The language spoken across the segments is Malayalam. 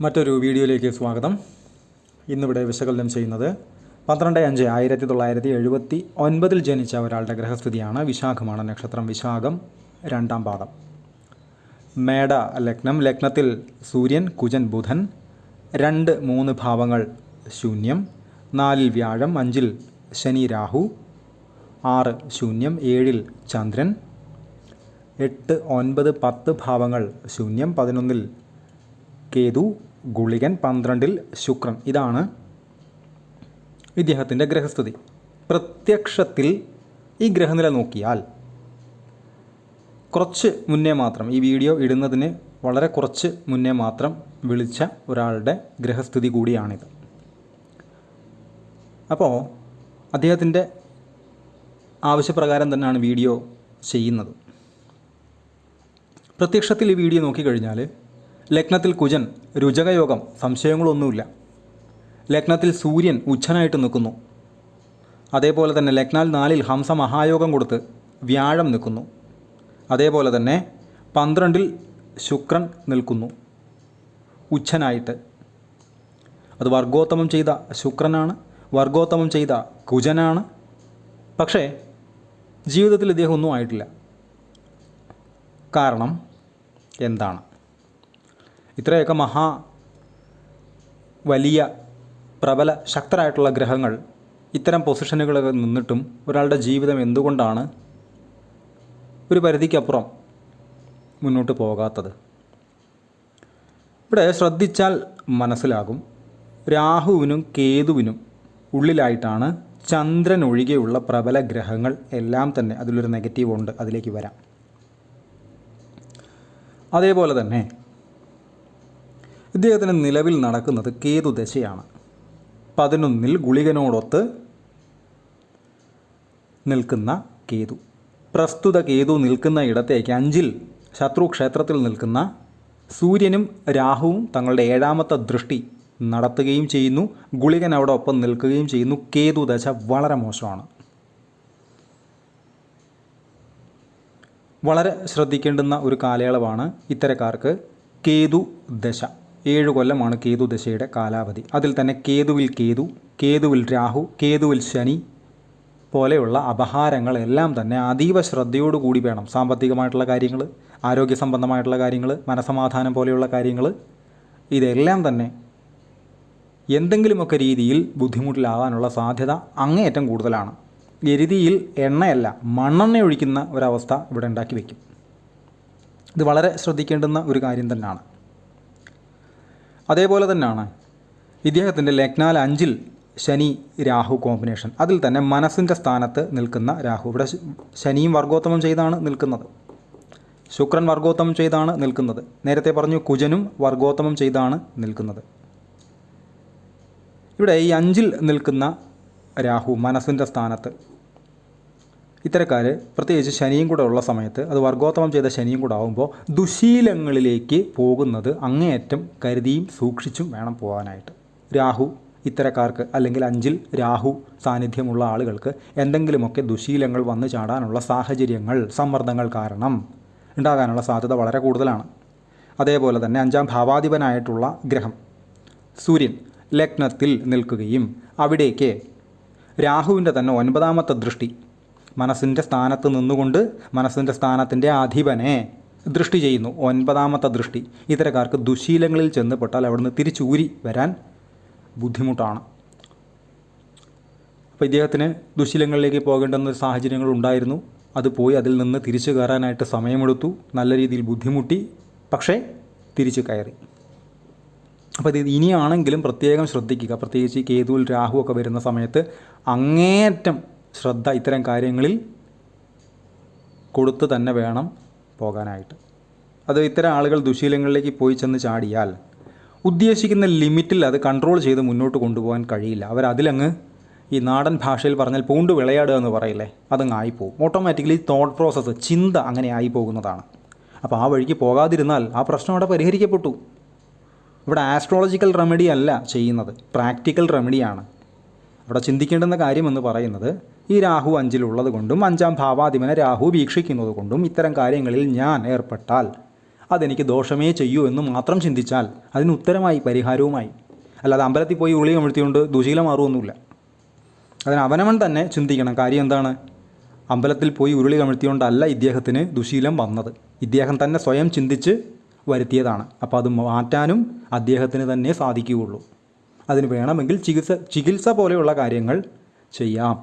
മറ്റൊരു വീഡിയോയിലേക്ക് സ്വാഗതം. ഇന്നിവിടെ വിശകലനം ചെയ്യുന്നത് 12/5/1979 ജനിച്ച ഒരാളുടെ ഗ്രഹസ്ഥിതിയാണ്. വിശാഖമാണ് നക്ഷത്രം. വിശാഖം 2-ാം പാദം. മേട ലഗ്നം. ലഗ്നത്തിൽ സൂര്യൻ, കുജൻ, ബുധൻ. 2, 3 ഭാവങ്ങൾ ശൂന്യം. 4 വ്യാഴം, 5 ശനി, രാഹു. 6 ശൂന്യം, 7 ചന്ദ്രൻ. 8, 9, 10 ഭാവങ്ങൾ ശൂന്യം. 11 കേതു, ഗുളികൻ. 12 ശുക്രൻ. ഇതാണ് ഇദ്ദേഹത്തിൻ്റെ ഗ്രഹസ്ഥിതി. പ്രത്യക്ഷത്തിൽ ഈ ഗ്രഹനില നോക്കിയാൽ കുറച്ച് മുന്നേ മാത്രം, ഈ വീഡിയോ ഇടുന്നതിന് വളരെ കുറച്ച് മുന്നേ മാത്രം വിളിച്ച ഒരാളുടെ ഗ്രഹസ്ഥിതി കൂടിയാണിത്. അപ്പോൾ അദ്ദേഹത്തിൻ്റെ ആവശ്യപ്രകാരം തന്നെയാണ് വീഡിയോ ചെയ്യുന്നത്. പ്രത്യക്ഷത്തിൽ ഈ വീഡിയോ നോക്കിക്കഴിഞ്ഞാൽ ലഗ്നത്തിൽ കുജൻ, രുചകയോഗം, സംശയങ്ങളൊന്നുമില്ല. ലഗ്നത്തിൽ സൂര്യൻ ഉച്ചനായിട്ട് നിൽക്കുന്നു. അതേപോലെ തന്നെ ലഗ്നാൽ 4 ഹംസ മഹായോഗം കൊടുത്ത് വ്യാഴം നിൽക്കുന്നു. അതേപോലെ തന്നെ 12 ശുക്രൻ നിൽക്കുന്നു ഉച്ചനായിട്ട്. അത് വർഗോത്തമം ചെയ്ത ശുക്രനാണ്, വർഗോത്തമം ചെയ്ത കുജനാണ്. പക്ഷേ ജീവിതത്തിൽ ഇദ്ദേഹം ഒന്നും ആയിട്ടില്ല. കാരണം എന്താണ്? ഇത്രയൊക്കെ വലിയ പ്രബല ശക്തരായിട്ടുള്ള ഗ്രഹങ്ങൾ ഇത്തരം പൊസിഷനുകളൊക്കെ നിന്നിട്ടും ഒരാളുടെ ജീവിതം എന്തുകൊണ്ടാണ് ഒരു പരിധിക്കപ്പുറം മുന്നോട്ട് പോകാത്തത്? ഇവിടെ ശ്രദ്ധിച്ചാൽ മനസ്സിലാകും. രാഹുവിനും കേതുവിനും ഉള്ളിലായിട്ടാണ് ചന്ദ്രൻ ഒഴികെയുള്ള പ്രബല ഗ്രഹങ്ങൾ എല്ലാം തന്നെ. അതിലൊരു നെഗറ്റീവ് ഉണ്ട്, അതിലേക്ക് വരാം. അതേപോലെ തന്നെ ഇദ്ദേഹത്തിന് നിലവിൽ നടക്കുന്നത് കേതു ദശയാണ്. 11 ഗുളികനോടൊത്ത് നിൽക്കുന്ന കേതു. പ്രസ്തുത കേതു നിൽക്കുന്ന ഇടത്തേക്ക് 5 ശത്രുക്ഷേത്രത്തിൽ നിൽക്കുന്ന സൂര്യനും രാഹുവും തങ്ങളുടെ 7ാമത്തെ ദൃഷ്ടി നടത്തുകയും ചെയ്യുന്നു. ഗുളികൻ അവിടെ ഒപ്പം നിൽക്കുകയും ചെയ്യുന്നു. കേതു ദശ വളരെ മോശമാണ്. വളരെ ശ്രദ്ധിക്കേണ്ടുന്ന ഒരു കാലയളവാണ് ഇത്തരക്കാർക്ക് കേതു ദശ. 7 കൊല്ലമാണ് കേതു ദശയുടെ കാലാവധി. അതിൽ തന്നെ കേതുവിൽ കേതു, കേതുവിൽ രാഹു, കേതുവിൽ ശനി പോലെയുള്ള അപഹാരങ്ങളെല്ലാം തന്നെ അതീവ ശ്രദ്ധയോടുകൂടി വേണം. സാമ്പത്തികമായിട്ടുള്ള കാര്യങ്ങൾ, ആരോഗ്യ സംബന്ധമായിട്ടുള്ള കാര്യങ്ങൾ, മനസമാധാനം പോലെയുള്ള കാര്യങ്ങൾ, ഇതെല്ലാം തന്നെ എന്തെങ്കിലുമൊക്കെ രീതിയിൽ ബുദ്ധിമുട്ടിലാകാനുള്ള സാധ്യത അങ്ങേയറ്റം കൂടുതലാണ്. എരുതിയിൽ എണ്ണയല്ല മണ്ണെണ്ണ ഒഴിക്കുന്ന ഒരവസ്ഥ ഇവിടെ ഉണ്ടാക്കി വയ്ക്കും. ഇത് വളരെ ശ്രദ്ധിക്കേണ്ടുന്ന ഒരു കാര്യം തന്നെയാണ്. അതേപോലെ തന്നെയാണ് ഇദ്ദേഹത്തിൻ്റെ ലഗ്നാൽ 5 ശനി രാഹു കോമ്പിനേഷൻ. അതിൽ തന്നെ മനസ്സിൻ്റെ സ്ഥാനത്ത് നിൽക്കുന്ന രാഹു. ഇവിടെ ശനിയും വർഗോത്തമം ചെയ്താണ് നിൽക്കുന്നത്, ശുക്രൻ വർഗോത്തമം ചെയ്താണ് നിൽക്കുന്നത്. നേരത്തെ പറഞ്ഞു കുജനും വർഗോത്തമം ചെയ്താണ് നിൽക്കുന്നത്. ഇവിടെ ഈ 5 നിൽക്കുന്ന രാഹു മനസ്സിൻ്റെ സ്ഥാനത്ത് ഇത്തരക്കാർ, പ്രത്യേകിച്ച് ശനിയും കൂടെ ഉള്ള സമയത്ത്, അത് വർഗോത്തമം ചെയ്ത ശനിയും കൂടെ ആകുമ്പോൾ ദുശീലങ്ങളിലേക്ക് പോകുന്നത് അങ്ങേയറ്റം കരുതിയും സൂക്ഷിച്ചും വേണം പോകാനായിട്ട്. രാഹു ഇത്തരക്കാർക്ക്, അല്ലെങ്കിൽ 5 രാഹു സാന്നിധ്യമുള്ള ആളുകൾക്ക് എന്തെങ്കിലുമൊക്കെ ദുശീലങ്ങൾ വന്നു ചാടാനുള്ള സാഹചര്യങ്ങൾ, സമ്മർദ്ദങ്ങൾ കാരണം ഉണ്ടാകാനുള്ള സാധ്യത വളരെ കൂടുതലാണ്. അതേപോലെ തന്നെ 5ാം ഭാവാധിപനായിട്ടുള്ള ഗ്രഹം സൂര്യൻ ലഗ്നത്തിൽ നിൽക്കുകയും അവിടേക്ക് രാഹുവിൻ്റെ തന്നെ 9ാമത്തെ ദൃഷ്ടി മനസ്സിൻ്റെ സ്ഥാനത്ത് നിന്നുകൊണ്ട് മനസ്സിൻ്റെ സ്ഥാനത്തിൻ്റെ അധിപനെ ദൃഷ്ടി ചെയ്യുന്നു. 9ാമത്തെ ദൃഷ്ടി. ഇത്തരക്കാർക്ക് ദുശീലങ്ങളിൽ ചെന്നപ്പെട്ടാൽ അവിടുന്ന് തിരിച്ചൂരി വരാൻ ബുദ്ധിമുട്ടാണ്. അപ്പോൾ ഇദ്ദേഹത്തിന് ദുശീലങ്ങളിലേക്ക് പോകേണ്ടുന്ന സാഹചര്യങ്ങൾ ഉണ്ടായിരുന്നു. അത് പോയി അതിൽ നിന്ന് തിരിച്ചു കയറാനായിട്ട് സമയമെടുത്തു, നല്ല രീതിയിൽ ബുദ്ധിമുട്ടി, പക്ഷേ തിരിച്ചു കയറി. അപ്പോൾ ഇത് ഇനിയാണെങ്കിലും പ്രത്യേകം ശ്രദ്ധിക്കുക. പ്രത്യേകിച്ച് ഈ കേതുവിൽ രാഹു ഒക്കെ വരുന്ന സമയത്ത് അങ്ങേയറ്റം ശ്രദ്ധ ഇത്തരം കാര്യങ്ങളിൽ കൊടുത്ത് തന്നെ വേണം പോകാനായിട്ട്. അത് ഇത്തരം ആളുകൾ ദുശീലങ്ങളിലേക്ക് പോയി ചെന്ന് ചാടിയാൽ ഉദ്ദേശിക്കുന്ന ലിമിറ്റിൽ അത് കൺട്രോൾ ചെയ്ത് മുന്നോട്ട് കൊണ്ടുപോകാൻ കഴിയില്ല. അവരതിലങ്ങ്, ഈ നാടൻ ഭാഷയിൽ പറഞ്ഞാൽ പൂണ്ട് വിളയാടുക എന്ന് പറയില്ലേ, അതങ്ങ് ആയിപ്പോവും. ഓട്ടോമാറ്റിക്കലി തോട്ട് പ്രോസസ്സ്, ചിന്ത അങ്ങനെ ആയി പോകുന്നതാണ്. അപ്പോൾ ആ വഴിക്ക് പോകാതിരുന്നാൽ ആ പ്രശ്നം അവിടെ പരിഹരിക്കപ്പെട്ടു. ഇവിടെ ആസ്ട്രോളജിക്കൽ റെമഡി അല്ല ചെയ്യുന്നത്, പ്രാക്ടിക്കൽ റെമഡിയാണ്. അവിടെ ചിന്തിക്കേണ്ടുന്ന കാര്യമെന്ന് പറയുന്നത്, ഈ രാഹു 5 കൊണ്ടും 5ാം ഭാവാധിപനെ രാഹു വീക്ഷിക്കുന്നത് കൊണ്ടും ഇത്തരം കാര്യങ്ങളിൽ ഞാൻ ഏർപ്പെട്ടാൽ അതെനിക്ക് ദോഷമേ ചെയ്യൂ എന്ന് മാത്രം ചിന്തിച്ചാൽ അതിന് ഉത്തരമായി, പരിഹാരവുമായി. അല്ലാതെ അമ്പലത്തിൽ പോയി ഉരുളി കമിഴ്ത്തിക്കൊണ്ട് ദുശീലം മാറുമൊന്നുമില്ല. അതിന് അവനവൻ തന്നെ ചിന്തിക്കണം. കാര്യം എന്താണ്? അമ്പലത്തിൽ പോയി ഉരുളി കമിഴ്ത്തിക്കൊണ്ടല്ല ഇദ്ദേഹത്തിന് ദുശീലം വന്നത്, ഇദ്ദേഹം തന്നെ സ്വയം ചിന്തിച്ച് വരുത്തിയതാണ്. അപ്പോൾ അത് മാറ്റാനും അദ്ദേഹത്തിന് തന്നെ സാധിക്കുകയുള്ളൂ. അതിന് വേണമെങ്കിൽ ചികിത്സ പോലെയുള്ള കാര്യങ്ങൾ ചെയ്യാം.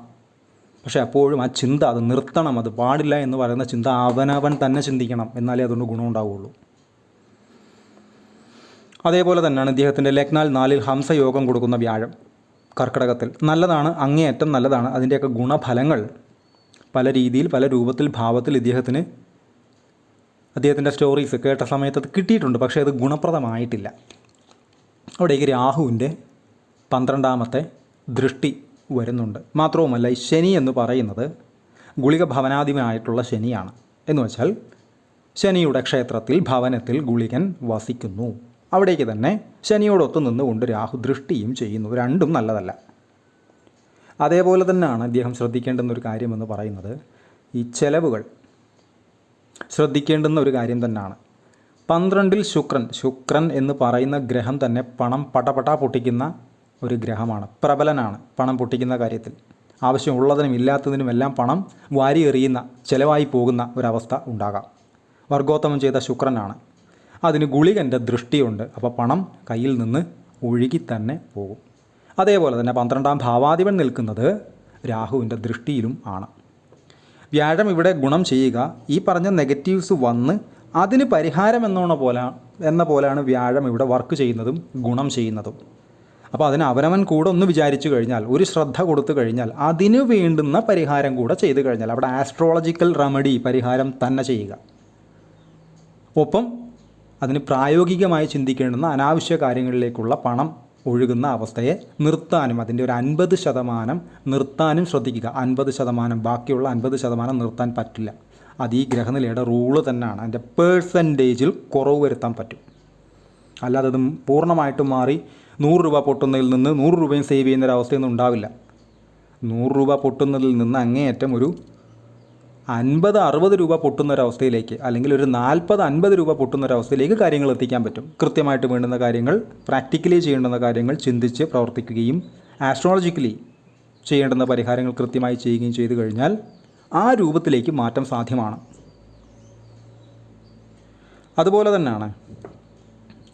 പക്ഷേ അപ്പോഴും ആ ചിന്ത അത് നിർത്തണം. അത് പാടില്ല എന്ന് പറയുന്ന ചിന്ത അവനവൻ തന്നെ ചിന്തിക്കണം. എന്നാലേ അതുകൊണ്ട് ഗുണമുണ്ടാവുകയുള്ളൂ. അതേപോലെ തന്നെയാണ് ഇദ്ദേഹത്തിൻ്റെ ലഗ്നാൽ 4-ൽ ഹംസയോഗം കൊടുക്കുന്ന വ്യാഴം കർക്കിടകത്തിൽ. നല്ലതാണ്, അങ്ങേയറ്റം നല്ലതാണ്. അതിൻ്റെയൊക്കെ ഗുണഫലങ്ങൾ പല രീതിയിൽ, പല രൂപത്തിൽ, ഭാവത്തിൽ അദ്ദേഹത്തിൻ്റെ സ്റ്റോറീസ് കേട്ട സമയത്ത് അത് കിട്ടിയിട്ടുണ്ട്. പക്ഷേ അത് ഗുണപ്രദമായിട്ടില്ല. അവിടേക്ക് രാഹുവിൻ്റെ 12ാമത്തെ ദൃഷ്ടി വരുന്നുണ്ട്. മാത്രവുമല്ല, ഈ ശനി എന്ന് പറയുന്നത് ഗുളിക ഭവനാധിപനായിട്ടുള്ള ശനിയാണ്. എന്ന് വെച്ചാൽ ശനിയുടെ ക്ഷേത്രത്തിൽ, ഭവനത്തിൽ ഗുളികൻ വസിക്കുന്നു. അവിടേക്ക് തന്നെ ശനിയോടൊത്ത് നിന്നുകൊണ്ട് രാഹു ദൃഷ്ടിയും ചെയ്യുന്നു. രണ്ടും നല്ലതല്ല. അതേപോലെ തന്നെയാണ് അദ്ദേഹം ശ്രദ്ധിക്കേണ്ടുന്ന ഒരു കാര്യമെന്ന് പറയുന്നത് ഈ ചെലവുകൾ ശ്രദ്ധിക്കേണ്ടുന്ന ഒരു കാര്യം തന്നെയാണ്. 12-ൽ ശുക്രൻ എന്ന് പറയുന്ന ഗ്രഹം തന്നെ പണം പടപട പൊട്ടിക്കുന്ന ഒരു ഗ്രഹമാണ്, പ്രബലനാണ് പണം പൊട്ടിക്കുന്ന കാര്യത്തിൽ. ആവശ്യമുള്ളതിനും ഇല്ലാത്തതിനുമെല്ലാം പണം വാരി എറിയുന്ന, ചിലവായി പോകുന്ന ഒരവസ്ഥ ഉണ്ടാകാം. വർഗോത്തമം ചെയ്ത ശുക്രനാണ്. അതിന് ഗുളികൻ്റെ ദൃഷ്ടിയുണ്ട്. അപ്പോൾ പണം കയ്യിൽ നിന്ന് ഒഴുകി തന്നെ പോകും. അതേപോലെ തന്നെ 12ാം ഭാവാധിപൻ നിൽക്കുന്നത് രാഹുവിൻ്റെ ദൃഷ്ടിയിലും ആണ്. വ്യാഴം ഇവിടെ ഗുണം ചെയ്യുക, ഈ പറഞ്ഞ നെഗറ്റീവ്സ് വന്ന് അതിന് പരിഹാരം എന്ന പോലെയാണ് വ്യാഴം ഇവിടെ വർക്ക് ചെയ്യുന്നതും ഗുണം ചെയ്യുന്നതും. അപ്പോൾ അതിന് അവനവൻ കൂടെ ഒന്ന് വിചാരിച്ചു കഴിഞ്ഞാൽ, ഒരു ശ്രദ്ധ കൊടുത്തു കഴിഞ്ഞാൽ, അതിന് വേണ്ടുന്ന പരിഹാരം കൂടെ ചെയ്തു കഴിഞ്ഞാൽ, അവിടെ ആസ്ട്രോളജിക്കൽ റെമഡി പരിഹാരം തന്നെ ചെയ്യുക. ഒപ്പം അതിന് പ്രായോഗികമായി ചിന്തിക്കേണ്ടുന്ന അനാവശ്യ കാര്യങ്ങളിലേക്കുള്ള പണം ഒഴുകുന്ന അവസ്ഥയെ നിർത്താനും, അതിൻ്റെ ഒരു 50% നിർത്താനും ശ്രദ്ധിക്കുക. 50%, ബാക്കിയുള്ള 50% നിർത്താൻ പറ്റില്ല. അത് ഈ ഗ്രഹനിലയുടെ റൂള് തന്നെയാണ്. അതിൻ്റെ പേഴ്സൻറ്റേജിൽ കുറവ് വരുത്താൻ പറ്റും. അല്ലാതെ അത് പൂർണ്ണമായിട്ടും മാറി 100 രൂപ പൊട്ടുന്നതിൽ നിന്ന് 100 രൂപയും സേവ് ചെയ്യുന്നൊരവസ്ഥയൊന്നും ഉണ്ടാവില്ല. 100 രൂപ പൊട്ടുന്നതിൽ നിന്ന് അങ്ങേയറ്റം ഒരു 50-60 രൂപ പൊട്ടുന്നൊരവസ്ഥയിലേക്ക്, അല്ലെങ്കിൽ ഒരു 40-50 രൂപ പൊട്ടുന്നൊരവസ്ഥയിലേക്ക് കാര്യങ്ങൾ എത്തിക്കാൻ പറ്റും. കൃത്യമായിട്ട് വേണ്ടുന്ന കാര്യങ്ങൾ, പ്രാക്ടിക്കലി ചെയ്യേണ്ടുന്ന കാര്യങ്ങൾ ചിന്തിച്ച് പ്രവർത്തിക്കുകയും ആസ്ട്രോളജിക്കലി ചെയ്യേണ്ടുന്ന പരിഹാരങ്ങൾ കൃത്യമായി ചെയ്യുകയും ചെയ്തു കഴിഞ്ഞാൽ ആ രൂപത്തിലേക്ക് മാറ്റം സാധ്യമാണ്. അതുപോലെ തന്നെയാണ്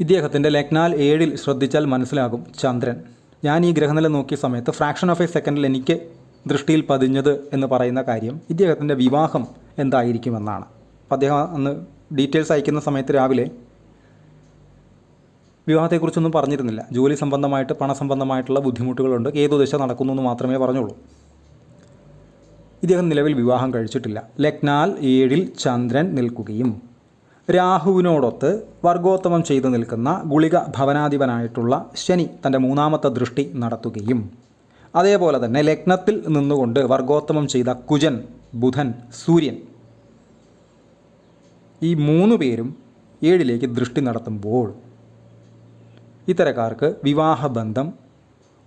ഇദ്ദേഹത്തിൻ്റെ ലഗ്നാൽ 7-ൽ ശ്രദ്ധിച്ചാൽ മനസ്സിലാകും ചന്ദ്രൻ. ഞാൻ ഈ ഗ്രഹനില നോക്കിയ സമയത്ത് ഫ്രാക്ഷൻ ഓഫ് എ സെക്കൻഡിൽ എനിക്ക് ദൃഷ്ടിയിൽ പതിഞ്ഞത് എന്ന് പറയുന്ന കാര്യം ഇദ്ദേഹത്തിൻ്റെ വിവാഹം എന്തായിരിക്കുമെന്നാണ്. അപ്പം അദ്ദേഹം അന്ന് ഡീറ്റെയിൽസ് അയക്കുന്ന സമയത്ത് രാവിലെ വിവാഹത്തെക്കുറിച്ചൊന്നും പറഞ്ഞിരുന്നില്ല. ജോലി സംബന്ധമായിട്ട്, പണസംബന്ധമായിട്ടുള്ള ബുദ്ധിമുട്ടുകളുണ്ട്, ഏതു ദിശ നടക്കുന്നു എന്ന് മാത്രമേ പറഞ്ഞുള്ളൂ. ഇദ്ദേഹം നിലവിൽ വിവാഹം കഴിച്ചിട്ടില്ല. ലഗ്നാൽ 7-ൽ ചന്ദ്രൻ നിൽക്കുകയും രാഹുവിനോടൊത്ത് വർഗോത്തമം ചെയ്തു നിൽക്കുന്ന ഗുളിക ഭവനാധിപനായിട്ടുള്ള ശനി തൻ്റെ 3ാമത്തെ ദൃഷ്ടി നടത്തുകയും, അതേപോലെ തന്നെ ലഗ്നത്തിൽ നിന്നുകൊണ്ട് വർഗോത്തമം ചെയ്ത കുജൻ, ബുധൻ, സൂര്യൻ, ഈ 3 പേരും 7-ലേക്ക് ദൃഷ്ടി നടത്തുമ്പോൾ ഇത്തരക്കാർക്ക് വിവാഹബന്ധം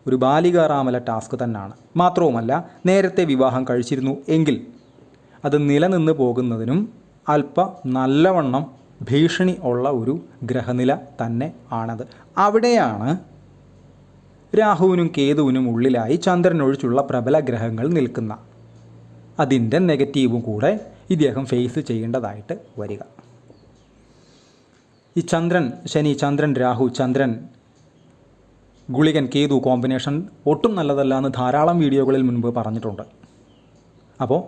ഒരു ബാലികാറാമല ടാസ്ക് തന്നെയാണ്. മാത്രവുമല്ല, നേരത്തെ വിവാഹം കഴിച്ചിരുന്നു എങ്കിൽ അത് നിലനിന്ന് പോകുന്നതിനും അല്പ നല്ലവണ്ണം ഭീഷണി ഉള്ള ഒരു ഗ്രഹനില തന്നെ ആണത്. അവിടെയാണ് രാഹുവിനും കേതുവിനും ഉള്ളിലായി ചന്ദ്രനൊഴിച്ചുള്ള പ്രബല ഗ്രഹങ്ങൾ നിൽക്കുന്ന അതിൻ്റെ നെഗറ്റീവും കൂടെ ഇദ്ദേഹം ഫേസ് ചെയ്യേണ്ടതായിട്ട് വരിക. ഈ ശനി, ചന്ദ്രൻ, രാഹു, ചന്ദ്രൻ, ഗുളികൻ, കേതു കോമ്പിനേഷൻ ഒട്ടും നല്ലതല്ല എന്ന് ധാരാളം വീഡിയോകളിൽ മുൻപ് പറഞ്ഞിട്ടുണ്ട്. അപ്പോൾ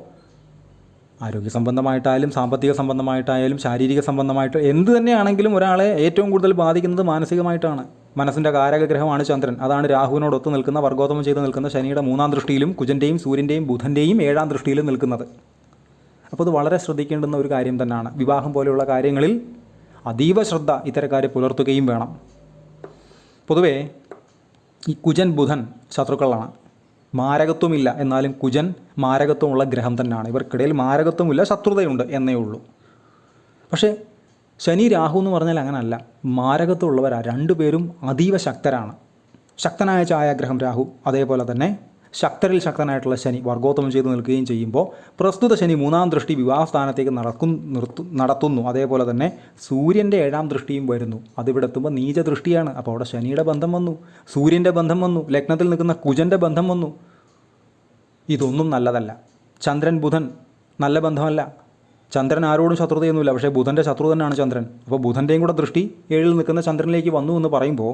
ആരോഗ്യ സംബന്ധമായിട്ടായാലും, സാമ്പത്തിക സംബന്ധമായിട്ടായാലും, ശാരീരിക സംബന്ധമായിട്ട് എന്ത് തന്നെയാണെങ്കിലും ഒരാളെ ഏറ്റവും കൂടുതൽ ബാധിക്കുന്നത് മാനസികമായിട്ടാണ്. മനസ്സിൻ്റെ കാരകഗ്രഹമാണ് ചന്ദ്രൻ. അതാണ് രാഹുവിനോടൊത്ത് നിൽക്കുന്ന, വർഗോത്തമം ചെയ്ത് നിൽക്കുന്ന ശനിയുടെ 3ാം ദൃഷ്ടിയിലും കുജൻ്റെയും സൂര്യൻ്റെയും ബുധൻ്റെയും 7ാം ദൃഷ്ടിയിലും നിൽക്കുന്നത്. അപ്പോൾ അത് വളരെ ശ്രദ്ധിക്കേണ്ടുന്ന ഒരു കാര്യം തന്നെയാണ്. വിവാഹം പോലെയുള്ള കാര്യങ്ങളിൽ അതീവ ശ്രദ്ധ ഇത്തരക്കാരെ പുലർത്തുകയും വേണം. പൊതുവേ ഈ കുജൻ, ബുധൻ ശത്രുക്കളാണ്. മാരകത്വമില്ല, എന്നാലും കുജൻ മാരകത്വമുള്ള ഗ്രഹം തന്നെയാണ്. ഇവർക്കിടയിൽ മാരകത്വമില്ല, ശത്രുതയുണ്ട് എന്നേ ഉള്ളൂ. പക്ഷേ ശനി, രാഹു എന്ന് പറഞ്ഞാൽ അങ്ങനല്ല, മാരകത്വമുള്ളവരാ. 2 പേരും അതീവ ശക്തരാണ്. ശക്തനായ ഛായാഗ്രഹം രാഹു, അതേപോലെ തന്നെ ശക്തരിൽ ശക്തനായിട്ടുള്ള ശനി വർഗോത്തമം ചെയ്ത് നിൽക്കുകയും ചെയ്യുമ്പോൾ പ്രസ്തുത ശനി 3-ാം ദൃഷ്ടി വിവാഹസ്ഥാനത്തേക്ക് നടത്തുന്നു. അതേപോലെ തന്നെ സൂര്യൻ്റെ 7-ാം ദൃഷ്ടിയും വരുന്നു. അതിവിടെ എത്തുമ്പോൾ നീച ദൃഷ്ടിയാണ്. അപ്പോൾ അവിടെ ശനിയുടെ ബന്ധം വന്നു, സൂര്യൻ്റെ ബന്ധം വന്നു, ലഗ്നത്തിൽ നിൽക്കുന്ന കുജൻ്റെ ബന്ധം വന്നു. ഇതൊന്നും നല്ലതല്ല. ചന്ദ്രൻ ബുധൻ നല്ല ബന്ധമല്ല. ചന്ദ്രൻ ആരോടും ശത്രുതയൊന്നുമില്ല, പക്ഷേ ബുധൻ്റെ ശത്രു തന്നെയാണ് ചന്ദ്രൻ. അപ്പോൾ ബുധൻ്റെയും കൂടെ ദൃഷ്ടി 7-ൽ നിൽക്കുന്ന ചന്ദ്രനിലേക്ക് വന്നു എന്ന് പറയുമ്പോൾ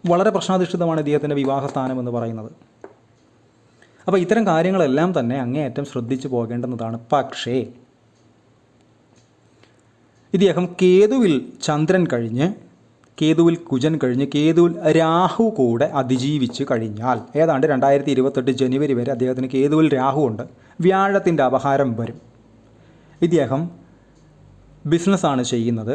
വളരെ പ്രശ്നാധിഷ്ഠിതമാണ് ഇദ്ദേഹത്തിൻ്റെ വിവാഹസ്ഥാനം എന്ന് പറയുന്നത്. അപ്പോൾ ഇത്തരം കാര്യങ്ങളെല്ലാം തന്നെ അങ്ങേയറ്റം ശ്രദ്ധിച്ചു പോകേണ്ടുന്നതാണ്. പക്ഷേ ഇദ്ദേഹം കേതുവിൽ ചന്ദ്രൻ കഴിഞ്ഞ്, കേതുവിൽ കുജൻ കഴിഞ്ഞ്, കേതുവിൽ രാഹു കൂടെ അതിജീവിച്ച് കഴിഞ്ഞാൽ ഏതാണ്ട് 2028 ജനുവരി വരെ അദ്ദേഹത്തിന് കേതുവിൽ രാഹു ഉണ്ട്. വ്യാഴത്തിൻ്റെ അപഹാരം വരും. ഇദ്ദേഹം ബിസിനസ്സാണ് ചെയ്യുന്നത്.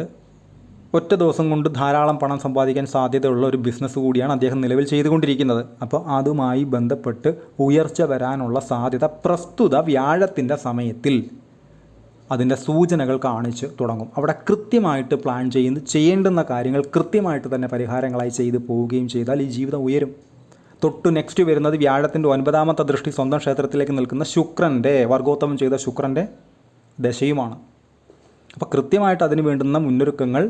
ഒറ്റ ദിവസം കൊണ്ട് ധാരാളം പണം സമ്പാദിക്കാൻ സാധ്യതയുള്ള ഒരു ബിസിനസ് കൂടിയാണ് അദ്ദേഹം നിലവിൽ ചെയ്തുകൊണ്ടിരിക്കുന്നത്. അപ്പോൾ അതുമായി ബന്ധപ്പെട്ട് ഉയർച്ച വരാനുള്ള സാധ്യത പ്രസ്തുത വ്യാഴത്തിൻ്റെ സമയത്തിൽ അതിൻ്റെ സൂചനകൾ കാണിച്ച് തുടങ്ങും. അവിടെ കൃത്യമായിട്ട് പ്ലാൻ ചെയ്യേണ്ടുന്ന കാര്യങ്ങൾ കൃത്യമായിട്ട് തന്നെ പരിഹാരങ്ങളായി ചെയ്തു പോവുകയും ചെയ്താൽ ഈ ജീവിതം ഉയരും. തൊട്ട് നെക്സ്റ്റ് വരുന്നത് വ്യാഴത്തിൻ്റെ 9-ാമത്തെ ദൃഷ്ടി സ്വന്തം ക്ഷേത്രത്തിലേക്ക് നിൽക്കുന്ന ശുക്രൻ്റെ, വർഗോത്തമം ചെയ്ത ശുക്രൻ്റെ ദശയുമാണ്. അപ്പോൾ കൃത്യമായിട്ട് അതിന് വേണ്ടുന്ന മുന്നൊരുക്കങ്ങൾ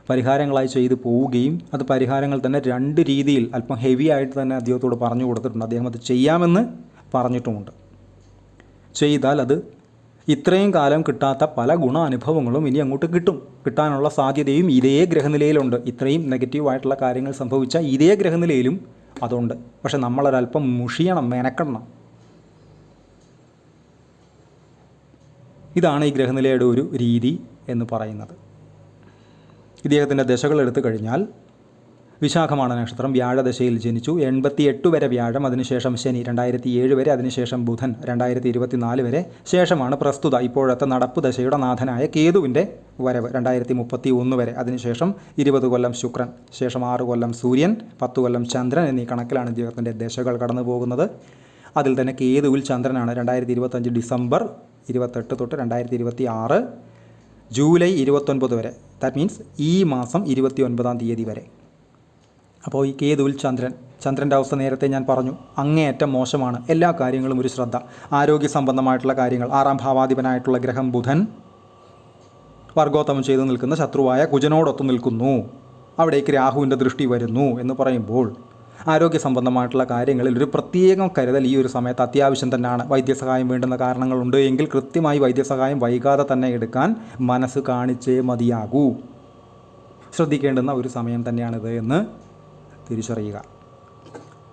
പരിഹാരങ്ങളായി ചെയ്തു പോവുകയും അത് പരിഹാരങ്ങൾ തന്നെ 2 രീതിയിൽ അല്പം ഹെവി ആയിട്ട് തന്നെ അദ്ദേഹത്തോട് പറഞ്ഞു കൊടുത്തിട്ടുണ്ട്. അദ്ദേഹം അത് ചെയ്യാമെന്ന് പറഞ്ഞിട്ടുമുണ്ട്. ചെയ്താൽ അത് ഇത്രയും കാലം കിട്ടാത്ത പല ഗുണാനുഭവങ്ങളും ഇനി അങ്ങോട്ട് കിട്ടാനുള്ള സാധ്യതയും ഇതേ ഗ്രഹനിലയിലുണ്ട്. ഇത്രയും നെഗറ്റീവായിട്ടുള്ള കാര്യങ്ങൾ സംഭവിച്ച ഇതേ ഗ്രഹനിലയിലും അതുണ്ട്. പക്ഷെ നമ്മളൊരല്പം മുഷിയണം, മെനക്കണം. ഇതാണ് ഈ ഗ്രഹനിലയുടെ ഒരു രീതി എന്ന് പറയുന്നത്. ഇദ്ദേഹത്തിൻ്റെ ദശകൾ എടുത്തു കഴിഞ്ഞാൽ വിശാഖമാണ് നക്ഷത്രം, വ്യാഴദശയിൽ ജനിച്ചു. 88 വരെ വ്യാഴം, അതിനുശേഷം ശനി 2007 വരെ, അതിനുശേഷം ബുധൻ 2024 വരെ, ശേഷമാണ് പ്രസ്തുത ഇപ്പോഴത്തെ നടപ്പ് ദശയുടെ നാഥനായ കേതുവിൻ്റെ വരവ് 2031 വരെ, അതിനുശേഷം 20 കൊല്ലം ശുക്രൻ, ശേഷം 6 കൊല്ലം സൂര്യൻ, 10 കൊല്ലം ചന്ദ്രൻ എന്നീ കണക്കിലാണ് ഇദ്ദേഹത്തിൻ്റെ ദശകൾ കടന്നു പോകുന്നത്. അതിൽ തന്നെ കേതുവിൽ ചന്ദ്രനാണ് 2025 ഡിസംബർ 28 തൊട്ട് 2026 ജൂലൈ 29 വരെ. ദാറ്റ് മീൻസ് ഈ മാസം 29-ാം തീയതി വരെ. അപ്പോൾ ഈ കേതുവിൽ ചന്ദ്രൻ്റെ അവസ്ഥ നേരത്തെ ഞാൻ പറഞ്ഞു, അങ്ങേയറ്റം മോശമാണ്. എല്ലാ കാര്യങ്ങളും ഒരു ശ്രദ്ധ. ആരോഗ്യ സംബന്ധമായിട്ടുള്ള കാര്യങ്ങൾ. 6-ാം ഭാവാധിപനായിട്ടുള്ള ഗ്രഹം ബുധൻ വർഗോത്തമം ചെയ്തു നിൽക്കുന്ന ശത്രുവായ കുജനോടൊത്തു നിൽക്കുന്നു. അവിടേക്ക് രാഹുവിൻ്റെ ദൃഷ്ടി വരുന്നു എന്ന് പറയുമ്പോൾ ആരോഗ്യ സംബന്ധമായിട്ടുള്ള കാര്യങ്ങളിൽ ഒരു പ്രത്യേകം കരുതൽ ഈ ഒരു സമയത്ത് അത്യാവശ്യം തന്നെയാണ്. വൈദ്യസഹായം വേണ്ടുന്ന കാരണങ്ങളുണ്ട് എങ്കിൽ കൃത്യമായി വൈദ്യസഹായം വൈകാതെ തന്നെ എടുക്കാൻ മനസ്സ് കാണിച്ചേ മതിയാകൂ. ശ്രദ്ധിക്കേണ്ടുന്ന ഒരു സമയം തന്നെയാണിത് എന്ന് തിരിച്ചറിയുക.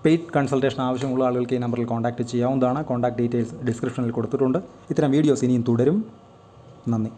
പെയ്ഡ് കൺസൾട്ടേഷൻ ആവശ്യമുള്ള ആളുകൾക്ക് ഈ നമ്പറിൽ കോൺടാക്റ്റ് ചെയ്യാവുന്നതാണ്. കോൺടാക്ട് ഡീറ്റെയിൽസ് ഡിസ്ക്രിപ്ഷനിൽ കൊടുത്തിട്ടുണ്ട്. ഇത്തരം വീഡിയോസ് ഇനിയും തുടരും. നന്ദി.